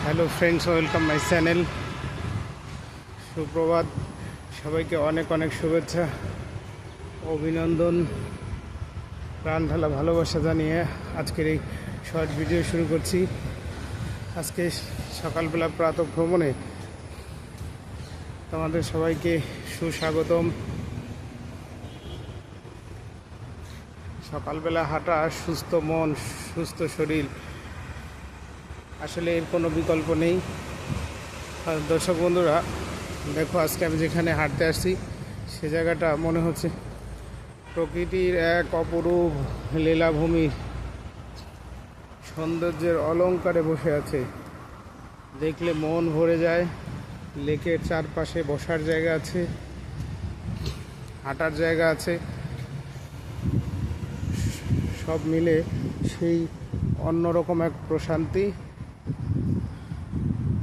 Hello friends, welcome my channel. সুপ্রভাত, সবাইকে অনেক অনেক শুভেচ্ছা, অভিনন্দন, প্রাণ ঢালা ভালোবাসা জানিয়ে আজকের এই শর্ট ভিডিও শুরু করছি। আজকে সকালবেলা প্রাতঃ ভ্রমণে তোমাদের সবাইকে সুস্বাগতম। সকালবেলা হাঁটা, সুস্থ মন সুস্থ শরীর, আসলে এর কোনো বিকল্প নেই। আর দর্শক বন্ধুরা, দেখো আজকে আমি যেখানে হাঁটতে আসছি সে জায়গাটা মনে হচ্ছে প্রকৃতির এক অপরূপ লীলাভূমি, সৌন্দর্যের অলংকারে বসে আছে। দেখলে মন ভরে যায়। লেকের চারপাশে বসার জায়গা আছে, হাঁটার জায়গা আছে, সব মিলে সেই অন্যরকম এক প্রশান্তি।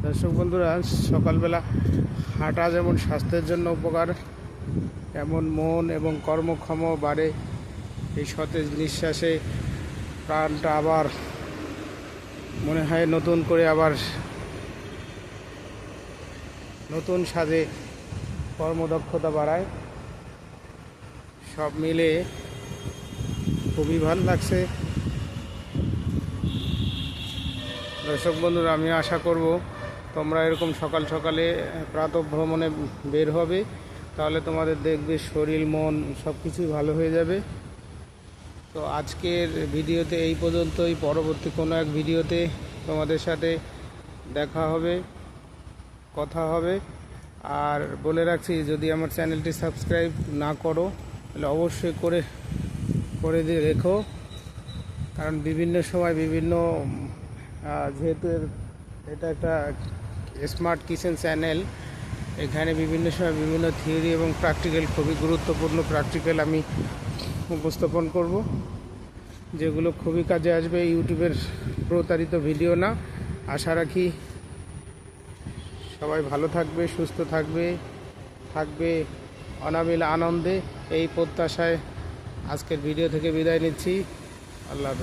দর্শক বন্ধুরা, সকালবেলা হাঁটা যেমন স্বাস্থ্যের জন্য উপকার, তেমন মন এবং কর্মক্ষম বাড়ে। এই সতেজ নিঃশ্বাসে প্রাণটা আবার মনে হয় নতুন করে, আবার নতুন সাজে কর্মদক্ষতা বাড়ায়। সব মিলে খুবই ভালো লাগছে। দর্শক বন্ধুরা, আমি আশা করব তোমরা এরকম সকাল সকালে প্রাতঃ ভ্রমণে বের হবে, তাহলে তোমাদের দেখবে শরীর মন সব কিছুই ভালো হয়ে যাবে। তো আজকের ভিডিওতে এই পর্যন্তই। পরবর্তী কোনো এক ভিডিওতে তোমাদের সাথে দেখা হবে, কথা হবে। আর বলে রাখছি, যদি আমার চ্যানেলটি সাবস্ক্রাইব না করো তাহলে অবশ্যই করে দিয়ে রেখো, কারণ বিভিন্ন সময় বিভিন্ন যেহেতু এটা একটা স্মার্ট কিচেন চ্যানেল, এখানে বিভিন্ন সময় বিভিন্ন থিওরি এবং প্র্যাকটিক্যাল, খুবই গুরুত্বপূর্ণ প্র্যাকটিক্যাল আমি উপস্থাপন করব, যেগুলো খুবই কাজে আসবে। ইউটিউবের প্রতারিত ভিডিও না। আশা রাখি সবাই ভালো থাকবে, সুস্থ থাকবে অনাবিল আনন্দে। এই প্রত্যাশায় আজকের ভিডিও থেকে বিদায় নিচ্ছি। আল্লাহ হাফেজ।